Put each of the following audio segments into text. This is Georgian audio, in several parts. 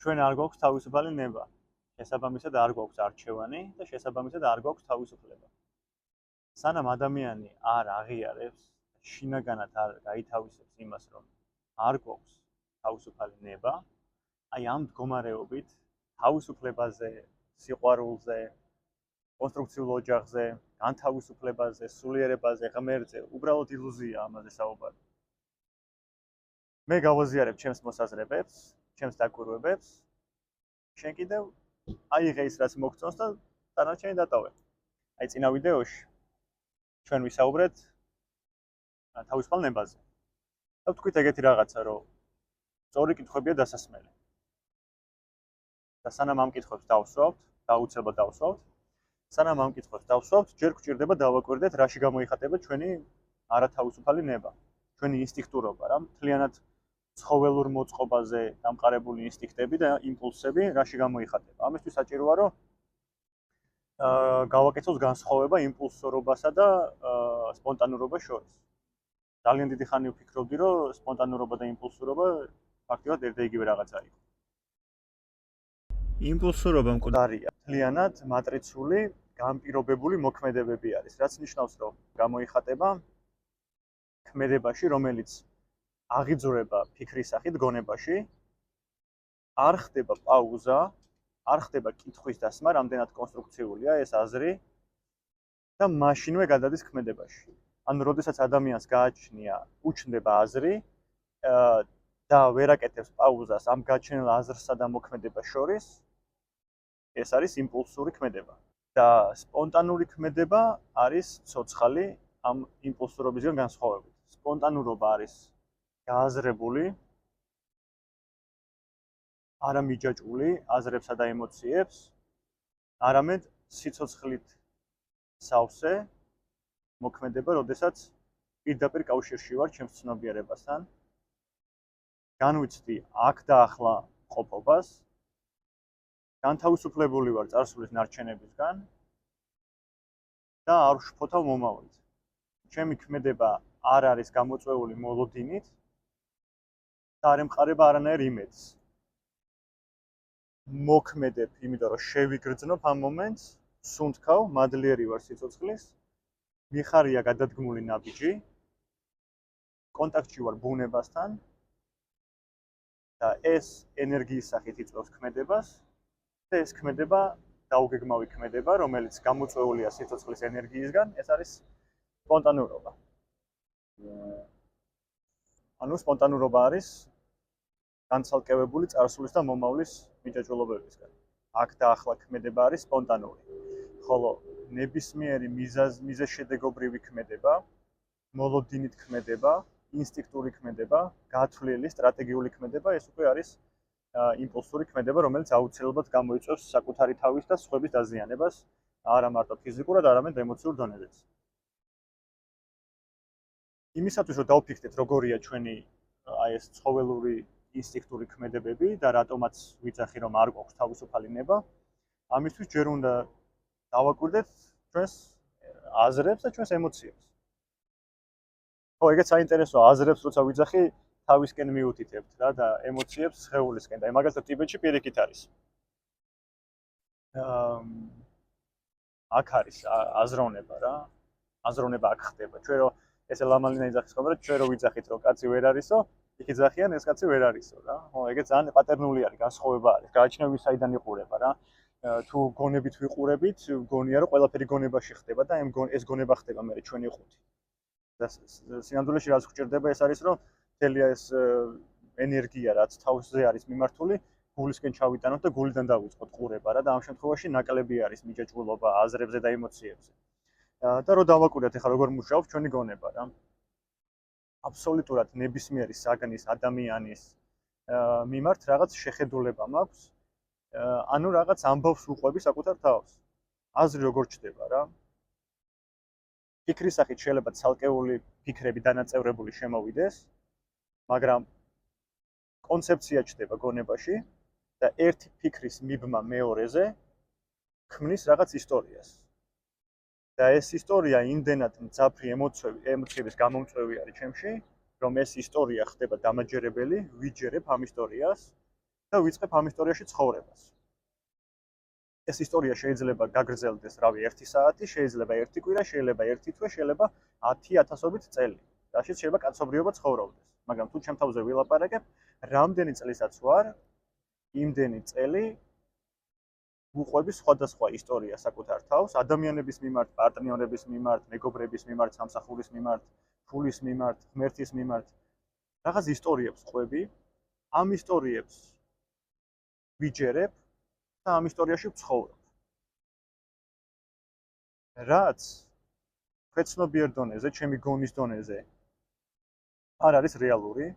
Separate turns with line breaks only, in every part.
ჩვენ არ გვაქვს თავისუფალი ნება. შესაბამისად არ გვაქვს არჩევანი და შესაბამისად არ გვაქვს თავისუფლება. სანამ ადამიანი არ აღიარებს, შინაგანად არ გაითავისებს იმას, რომ არ გვაქვს თავისუფალი ნება, აი ამ მდგომარეობით თავისუფლებაზე, სიყვარულზე, კონსტრუქციულ ოჯახზე, განთავისუფლებაზე, სულიერებაზე, ღმერთზე, უბრალოდ ილუზია ამაზე საუბარი. მე გავაზიარებ ჩემს მოსაზრებებს, ჩემს დაკვირვებებს, შენ კიდევ აიღე ის, რაც მოგწონს და დანარჩენი დატოვე. აი წინა ვიდეოში ჩვენ ვისაუბრეთ თავისუფალ ნებაზე. და ვთქვით ეგეთი რაღაცა, რომ სწორი კითხვებია დასასმელი. და სანამ ამ კითხვებს დავსვავთ, დაუცილებლად დავსვავთ, სანამ ამ კითხვებს დავსვავთ, ჯერ გვჭირდება დავაკვირდეთ, რაში გამოიხატება ჩვენი არათავისუფალი ნება, ჩვენი ინსტინქტურობა, რა, მთლიანად ცხოველურ მოწყობაზე დამყარებული ინსტინქტები და იმპულსები რაში გამოიხატება. ამისთვის საჭიროა, რომ გავაკეთოს განსხვავება იმპულსორობასა და სპონტანურობას შორის. ძალიან დიდი ხანი ვფიქრობდი, რომ სპონტანურობა და იმპულსურობა ფაქტობრივად ერთ და იგივე რაღაცა იყო. იმპულსურობა მკვდარია, მთლიანად მატრიცული, განპირობებული მოქმედებები არის, რაც ნიშნავს, რომ გამოიხატება ქმედებაში, რომელიც აღიძვრება ფიქრის სახით გონებაში, არ ხდება პაუზა, არ ხდება კითხვის დასმა, რამდენად კონსტრუქციულია ეს აზრი და მაშინვე გადადის ქმედებაში. ანუ როდესაც ადამიანს გააჩნია უჩნდება აზრი და ვერ აკეთებს პაუზას ამ გაჩენილ აზრსა და მოქმედებას შორის, ეს არის იმპულსური ქმედება. და სპონტანური ქმედება არის ცოცხალი ამ იმპულსურობისგან განსხვავებით. სპონტანურობა არის გააზრებული, არა მიჯაჭვული აზრებსა და ემოციებს, არამედ სიცოცხლით სავსე მოქმედება, როდესაც პირდაპირ კავშირში ვარ ჩემს ცნობიერებასთან, განვიცდი აქ და ახლა ყოფობას, განთავისუფლებული ვარ წარსულის ნარჩენებისგან და არ ვშფოთავ მომავალით. ჩემი ქმედება არ არის გამოწვეული მოლოდინით და არ ემყარება არანაირ იმედს. მოქმედებ, იმიტომ რომ შევიგრძნობ ამ მომენტს, სუნთქავ, მადლიერი ვარ სიცოცხლის, მიხარია გადადგმული ნაბიჯი, კონტაქტში ვარ ბუნებასთან და ეს ენერგიის სახით იწვევს ქმედებას და ეს ქმედება დაუგეგმავი ქმედება, რომელიც გამოწვეულია სიცოცხლის ენერგიისგან, ეს არის სპონტანურობა. ანუ სპონტანურობა არის განცალკევებული წარსულის და მომავლის მიჯაჭვულობებისგან. აქ და ახლა ქმედება არის სპონტანური. ხოლო ნებისმიერი მიზეზშედეგობრივი ქმედება, მოლოდინით ქმედება, ინსტინქტური ქმედება, გათვლილი, სტრატეგიული ქმედება, ეს უკვე არის იმპულსური ქმედება, რომელიც აუცილებლად გამოიწვევს საკუთარი თავის და სხვების დაზიანებას, არა მარტო ფიზიკურად, არამედ ემოციურ დონეზეც. იმისათვის, რომ დავფიქრდეთ, როგორია ჩვენი აი ეს ცხოველური ინსტინქტური ქმედებები და რატომაც ვიძახი, რომ არ გვაქვს თავისუფალი ნება, ამისთვის ჯერ უნდა დავაკვირდეთ ჩვენს აზრებს და ჩვენს ემოციებს. ხო, ეგეც საინტერესოა, აზრებს როცა ვიძახი, თავისკენ მიუთითებთ რა და ემოციებს სხეულისკენ და მაგალითად ტიბეტში პირიქით არის. აქ არის აზროვნება რა. აზროვნება აქ ხდება. ჩვენ რო ესე ლამალინა იძახის ხოლმე, ჩვენ რო ვიძახით, რომ კაცი ვერ არისო, იქ იძახიან ეს კაცი ვერ არისო რა. ხო, ეგეც ძალიან პატერნული არის, განსხვავება არის. გააჩნია ვის საიდან იყურება რა. თუ გონებით ვიყურებით, გონია რომ ყველაფერი გონებაში ხდება და ეს გონება ხდება მე ჩვენი ხუთი. და სინამდვილეში რაც გვჭირდება ეს არის რომ მთელი ეს ენერგია რაც თავზე არის მიმართული, გულისკენ ჩავიტანოთ და გულიდან დავიწყოთ ყურება რა და ამ შემთხვევაში ნაკლები არის მიჯაჭვულობა აზრებზე და ემოციებზე. და რო დავაკვირდეთ ახლა როგორ მუშაობს ჩვენი გონება რა. აბსოლუტურად ნებისმიერი საგნის ადამიანის მიმართ რაღაც შეხედულება მაქვს. ანუ რაღაც ამბავს უყვები საკუთარ თავს. აზრი როგორ ჩდება რა. ფიქრის სახით შეიძლება ცალკეული ფიქრები დანაწევრებული შემოვიდეს, მაგრამ კონცეფცია ჩდება გონებაში და ერთი ფიქრის მიბმა მეორეზე ქმნის რაღაც ისტორიას. და ეს ისტორია იმდენად მძაფრი ემოციების გამომწვევი არის ჩემში, რომ ეს ისტორია ხდება დამაჯერებელი, ვიჯერებ ამ ისტორიას და ვიწყებ ამ ისტორიაში ცხოვრებას. ეს ისტორია შეიძლება გაგრძელდეს, რავი, 1 საათი, შეიძლება 1 კვირა, შეიძლება 1 თვე, შეიძლება 10,000-ობით წელი. რაშიც შეიძლება კაცობრიობა ცხოვრობდეს. მაგრამ თუ ჩემ თავზე ვილაპარაკებ, რამდენი წელსაც ვარ, იმდენი წელი ვუყვები სხვადასხვა ისტორია საკუთარ თავს, ადამიანების მიმართ, პარტნიორების მიმართ, მეგობრების მიმართ, სამსახურის მიმართ, ფულის მიმართ, ღმერთის მიმართ. რაღაც ისტორიებს ყვები, ამ ისტორიებს ვიჯერებ და ამ ისტორიაში ვცხოვრობ. რაც ქვეცნობიერ დონეზე, ჩემი გონის დონეზე არ არის რეალური,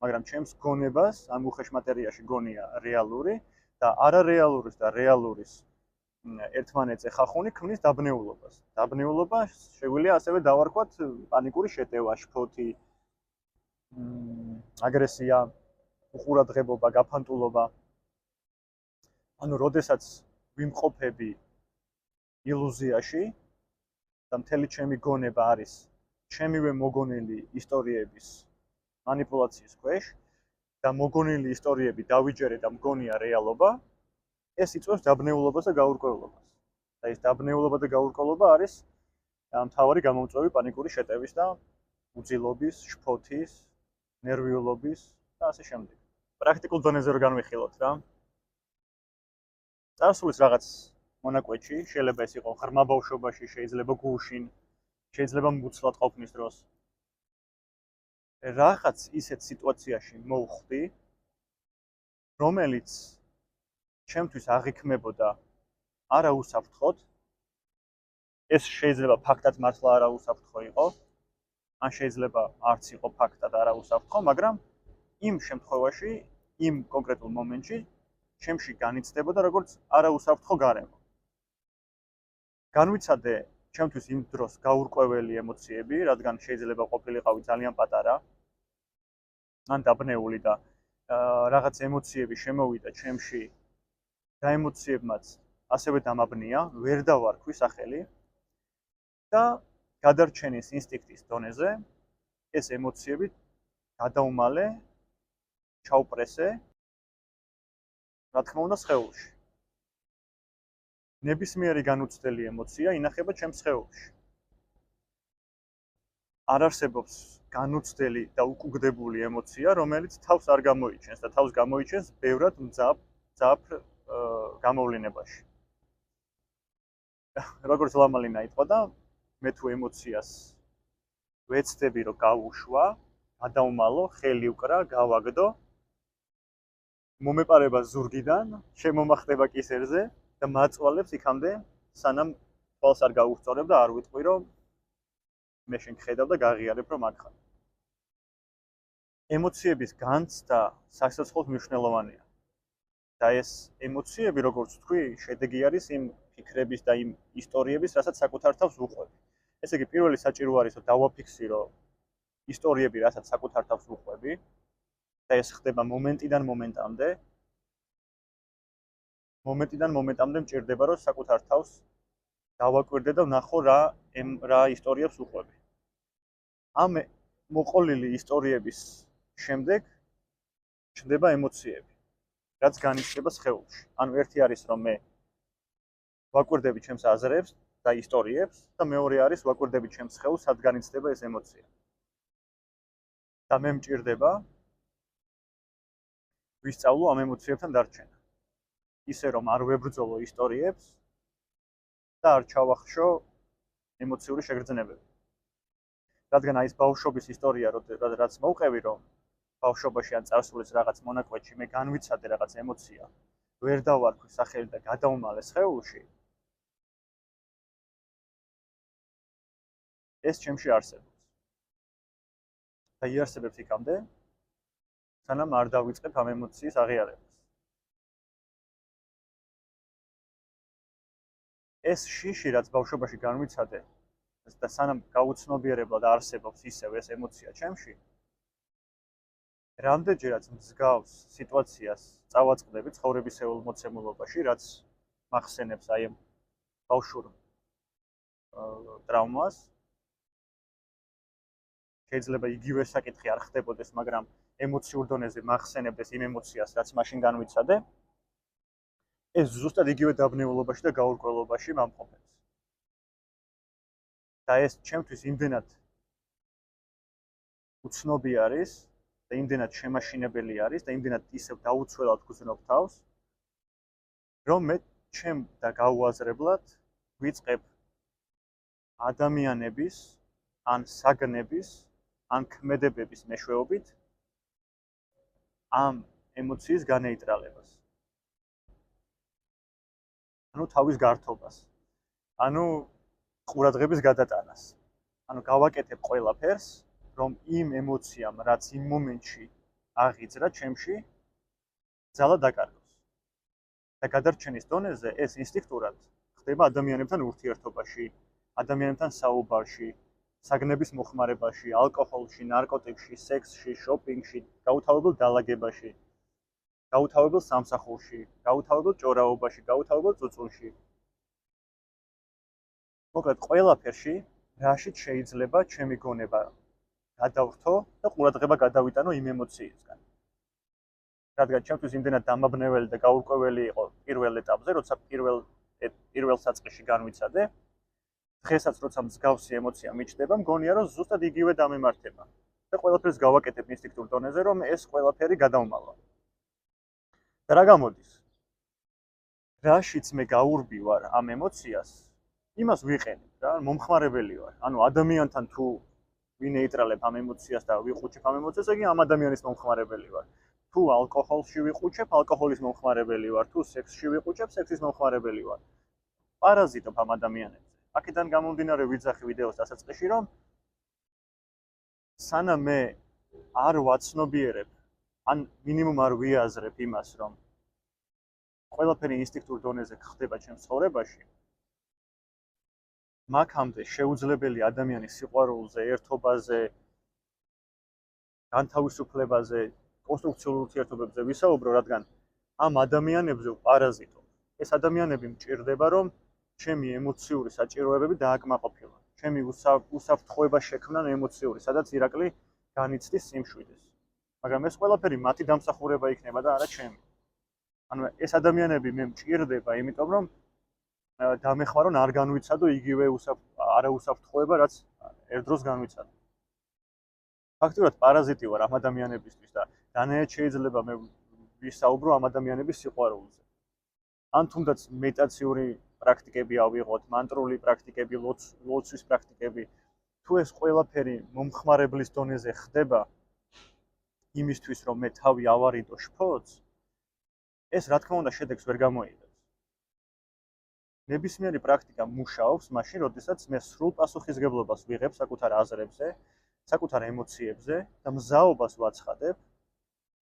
მაგრამ ჩემს გონებას ამ უხეშ მატერიაში გონია რეალური და არარეალურის და რეალურის ერთმანეთზე ხახუნი ქმნის დაბნეულობას. დაბნეულობა შეგვიძლია ასევე დავარქვათ პანიკური შეტევა, შფოთი, აგრესია, უყურადღებობა, გაფანტულობა. ანუ, როდესაც ვიმყოფები ილუზიაში და მთელი ჩემი გონება არის ჩემივე მოგონილი ისტორიების манипуляციის ქვეშ და მოგონილი ისტორიები დავიჯერე და მგონია რეალობა, ეს იწვევს დაბნეულობას და გაურკვევლობას. და ეს დაბნეულობა და გაურკვევლობა არის მთავარი გამომწვევი პანიკური შეტევის და უძილობის, შფოთის, ნერვიულობის და ასე შემდეგ. პრაქტიკულ დონეზე რო განვიხილოთ რა. წარსულის რაღაც მონაკვეთში, შეიძლება ეს იყოს ღრმა ბავშვობაში, შეიძლება გულშინ, შეიძლება მუცლად ყოფნის დროს. რაღაც ისეთ სიტუაციაში მოვხვდი, რომელიც ჩემთვის აღიქმებოდა არაუსაფრთხოდ. ეს შეიძლება ფაქტად მართლა არაუსაფრთხო იყოს, ან შეიძლება არც იყო ფაქტად არაუსაფრთხო, მაგრამ იმ შემთხვევაში, იმ კონკრეტულ მომენტში ჩემში განიცდებოდა როგორც არაუსაფრთხო გარემო. განვიცადე ჩემთვის იმ დროს გაურკვეველი ემოციები, რადგან შეიძლება ყოფილიყავი ძალიან პატარა, ან დაბნეული და რაღაც ემოციები შემოვიდა ჩემში და ემოციებმაც ასევე დამაბნია, ვერ დავარქვი სახელი და გადარჩენის ინსტინქტის დონეზე ეს ემოციები გადაუმალე, ჩაუპრესე, რა თქმა უნდა, სხეულში. ნებისმიერი განუცდელი ემოცია ინახება ჩემს სხეულში. არ არსებობს განუცდელი და უკუგდებული ემოცია, რომელიც თავს არ გამოიჩენს და თავს გამოიჩენს ბევრად მძაფრ გამოვლენებაში. როგორც ლამალინა იტყოდა, მე თუ ემოციას ვეცდები, რომ გავუშვა, გადაუმალო, ხელი უკრა, გავაგდო, მომეპარება ზურგიდან, შემომახტება კისერზე და მაწვალებს იქამდე, სანამ თვალს არ გაუხწორებ და არ ვიტყვი, რომ მე შენ გხედავ და გაღიარებ, რომ აქ ხარ. ემოციების განცდა სასიცოცხლოდ მნიშვნელოვანია. და ეს ემოციები, როგორც ვთქვი, შედეგი არის იმ ფიქრების და იმ ისტორიების, რასაც საკუთარ თავს ვუყვები. ესე იგი, პირველი საჭირო არის, რომ დავაფიქსირო ისტორიები, რასაც საკუთარ თავს ვუყვები და ეს ხდება მომენტიდან მომენტამდე. მომენტიდან მომენტამდე მჭირდება, რომ საკუთარ თავს დავაკვირდე და ვნახო რა ისტორიებს ვუყვები. ამ მოყოლილი ისტორიების შემდეგ ჩნდება ემოციები, რაც განიცდება სხეულში. ანუ ერთი არის, რომ მე ვაკვირდები ჩემს აზრებს და ისტორიებს და მეორე არის ვაკვირდები ჩემს სხეულს, სად განიცდება ეს ემოცია. და მე მჭირდება ვისწავლო ამ ემოციებთან დარჩენა. ისე რომ არ ვებრძოლო ისტორიებს და არ ჩავახშო ემოციური შეგრძნებები. რადგან აი ეს ბავშვობის ისტორია, რაც მოვყევი, რომ ბავშვობაში ან წარსულის რაღაც მონაკვეთში მე განვიცადე რაღაც ემოცია, ვერ დავარქვი სახელი და გადაუმალე სხეულში. ეს ჩემში არსებობს. და იარსებებს იქამდე, სანამ არ დავიწყებ ამ ემოციის აღიარებას. ეს შიში, რაც ბავშვობაში განვიცადე და სანამ გაუცნობიერებლად არსებობს ისევ ეს ემოცია ჩემში, რამდენჯერაც მსგავს სიტუაციას წავაწყდები ცხოვრებისეულ მოცემულობაში, რაც მახსენებს აი ამ ბავშვურ ტრაუმას. შეიძლება იგივე საკითხი არ ხდებოდეს, მაგრამ ემოციურ დონეზე მახსენებდეს იმ ემოციას, რაც მაშინ განვიცადე, ეს ზუსტად იგივე დაბნეულობაში და გაურკვევლობაში მომყოფებს. და ეს ჩემთვის იმდენად უცნობი არის და იმდენად შემაშინებელი არის და იმდენად ისევ დაუცველად გრძნობ თავს, რომ მე ჩემ და გაუაზრებლად ვიწყებ ადამიანების ან საგნების ან ქმედებების მეშვეობით ამ ემოციის განეიტრალებას. ანუ თავის გართობას. ანუ ყურადღების გადატანას. ანუ გავაკეთებ ყველაფერს, რომ იმ ემოციამ, რაც იმ მომენტში აღიძრა ჩემში, ძალა დაკარგოს. და გადარჩენის დონეზე ეს ინსტინქტურად ხდება ადამიანებთან ურთიერთობაში, ადამიანებთან საუბარში, საგნების მოხმარებაში, ალკოჰოლში, ნარკოტიკში, სექსში, შოპინგში, გაუთავებელ დალაგებაში, გაუთავებელ სამსახურში, გაუთავებელ ჭორაობაში, გაუთავებელ წუწუნში. მოკლედ, ყველაფერში, რაშიც შეიძლება ჩემი გონება გადავრთო და ყურადღება გადავიტანო იმ ემოციისგან. რადგან ჩემთვის იმდენად დამაბნეველი და გაურკვეველი იყო პირველ ეტაპზე, როცა პირველ საწყისში განვიცადე, დღესაც როცა მსგავსი ემოცია მიჩნდება, მგონია რომ ზუსტად იგივე დამემართება და ყველაფერს გავაკეთებ ინსტინქტურ დონეზე, რომ ეს ყველაფერი გადავმალვა. და რა გამოდის? რაშიც მე გაურბივარ ამ ემოციას, იმას ვიყენებ რა, მომხმარებელი ვარ. ანუ ადამიანთან თუ ვინეიტრალებ ამ ემოციას და ვიყუჩებ ამ ემოციას, იგი ამ ადამიანის მომხმარებელი ვარ. თუ ალკოჰოლში ვიყუჩებ, ალკოჰოლის მომხმარებელი ვარ, თუ სექსში ვიყუჩებ, სექსის მომხმარებელი ვარ. პარაზიტობ ამ ადამიანებზე. აქედან გამომდინარე ვიძახი ვიდეოს დასაწყისში, რომ სანამ მე არ ვაცნობიერებ, ან მინიმუმ არ ვიაზრებ იმას, რომ ყველაფერი ინსტინქტურ დონეზე ხდება ჩემს ცხოვრებაში, მაქამდე შეუძლებელი ადამიანის სიყვარულზე, ერთობაზე, განთავისუფლებაზე, კონსტრუქციულ ურთიერთობებზე ვისაუბრო, რადგან ამ ადამიანებზე ვპარაზიტობ. ეს ადამიანები მჭირდება, რომ ჩემი ემოციური საჭიროებები დააკმაყოფილონ. ჩემი უსაფრთხოება შექმნან ემოციური, სადაც ირაკლი განიცდის სიმშვიდეს. მაგრამ ეს ყველაფერი მათი დამსახურება იქნება და არა ჩემი. ანუ ეს ადამიანები მე მჭირდება, იმიტომ რომ დამეხმარონ არ განვიცადო იგივე არაუსაფრთხოება, რაც ერთდროს განვიცადე. ფაქტობრივად პარაზიტი ვარ ამ ადამიანებისთვის და დანაირად შეიძლება მე ვისაუბრო ამ ადამიანების სიყვარულზე. ან თუნდაც მედიტაციური პრაქტიკები ავიღოთ, მანტრული პრაქტიკები, ლოცვის პრაქტიკები, თუ ეს ყველაფერი მომხმარებლის დონეზე ხდება იმისთვის, რომ მე თავი ავარიდო შფოთს, ეს რა თქმა უნდა შედეგს ვერ გამოიღებს. ნებისმიერი პრაქტიკა მუშაობს მაშინ, როდესაც მე სრულ პასუხისგებლობას ვიღებ საკუთარ აზრებზე, საკუთარ ემოციებზე და მზაობას ვაცხადებ.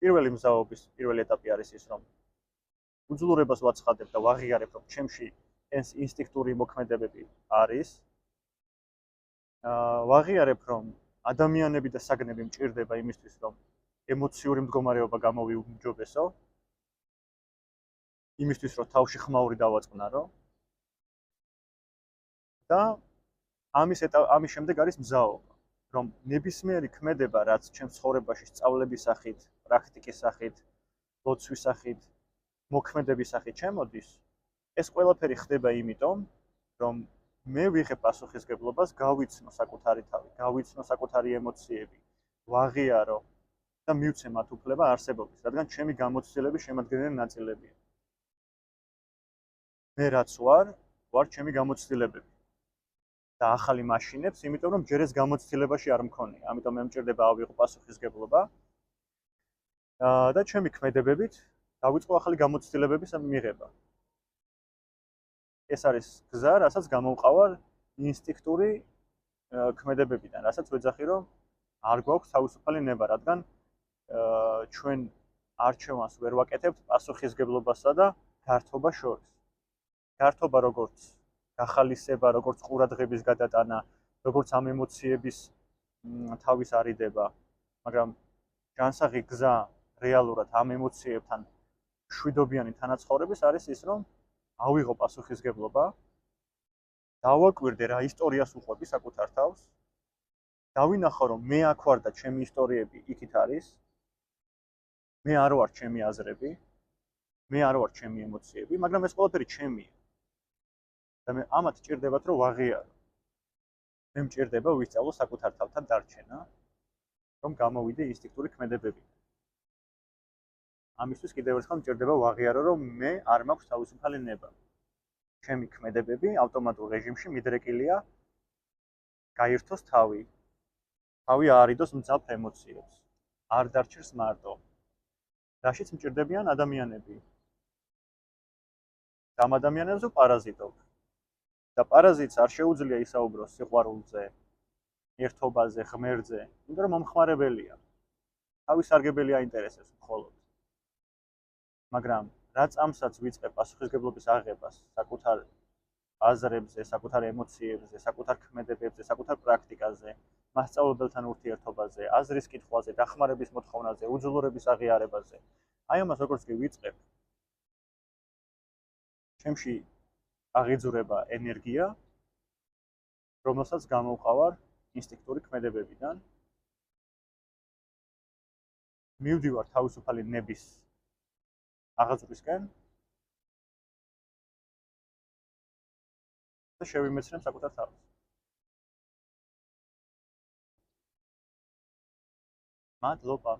პირველი მზაობის პირველი ეტაპი არის ის, რომ უძლურებას ვაცხადებ და ვაღიარებ, რომ ჩემში ეს ინსტინქტური მოქმედებები არის. ვაღიარებ, რომ ადამიანები და საგნები მჭირდება იმისთვის, რომ ემოციური მდგომარეობა გამოვიუმჯობესო, იმისთვის, რომ თავში ხმაური დავაწყნარო და ამის შემდეგ არის მზაობა, რომ ნებისმიერი ქმედება, რაც ჩემს ცხოვრებაში სწავლების სახით, პრაქტიკის სახით, ლოცვის სახით, მოქმედების სახით შემოდის, ეს ყველაფერი ხდება იმიტომ, რომ მე ვიღებ პასუხისგებლობას, გავიცნო საკუთარი თავი, გავიცნო საკუთარი ემოციები, ვაღიარო და მივცე მათ უფლება არსებობის, რადგან ჩემი გამოცდილების შემადგენელი ნაწილებია. მე რაც ვარ ჩემი გამოცდილებები. და ახალი მაშინებს, იმიტომ რომ ჯერ ეს გამოცდილებაში არ მქონია. ამიტომ მე მჭირდება ავიღო პასუხისგებლობა და ჩემი ქმედებებით დავიწყო ახალი გამოცდილებების მიღება. ეს არის გზა, რასაც გამოვყავარ ინსტინქტური ქმედებებიდან, რასაც ვეძახი, რომ არ გვაქვს თავისუფალი ნება, რადგან ჩვენ არჩევანს ვერ ვაკეთებთ პასუხისგებლობასა და გართობას შორის. გართობა როგორც გახალისება, როგორც ყურადღების გადატანა, როგორც ამ ემოციების თავის არიდება, მაგრამ ჯანსაღი გზა რეალურად ამ ემოციებთან შვიდობიანი თანაცხოვრების არის ის, რომ ავიღო პასუხისგებლობა, დავაკვირდე რა ისტორიას უყვები საკუთარ თავს, დავინახო, რომ მე აქ ვარ და ჩემი ისტორიები იქით არის, მე არ ვარ ჩემი აზრები, მე არ ვარ ჩემი ემოციები, მაგრამ ეს ყველაფერი ჩემია. და მე ამათ ჭირდებათ რომ ვაღიარო. მე მჭირდება ვისწავლო საკუთარ თავთან დარჩენა, რომ გამოვიდე ინსტინქტური ქმედებებიდან. ამისთვის კიდევ ერთხელ მჭირდება ვაღიარო, რომ მე არ მაქვს თავისუფალი ნება. ჩემი ქმედებები ავტომატურ რეჟიმში მიდრეკილია გაირთოს თავი. თავი აარიდოს მძაფ ემოციებს. არ დარჩეს მარტო. რაშიც მჭირდებიან ადამიანები. ამ ადამიანებზე პარაზიტობ. და პარაზიტს არ შეუძლია ისაუბროს სიყვარულზე, ერთობაზე, ღმერთზე, იმიტომ რომ მომხმარებელია. თავის სარგებელი აინტერესებს მხოლოდ. მაგრამ რაც ამსაც ვიწყებ პასუხისმგებლობის აღებას საკუთარ აზრებზე, საკუთარ ემოციებზე, საკუთარ ქმედებებზე, საკუთარ პრაქტიკაზე, მასწავლებელთან ურთიერთობაზე, აზრის კითხვაზე, დახმარების მოთხოვნაზე, უძულურების აღიარებაზე. აი ამას როგორც კი ვიწყებ, ჩემში აღიძურება ენერგია, რომელსაც გამოვყავარ ინსტინქტური ქმედებებიდან. მივდივარ თავისუფალი ნების აღაზრვისკენ და შევიმეცნებ საკუთარ თავს. მადლობა.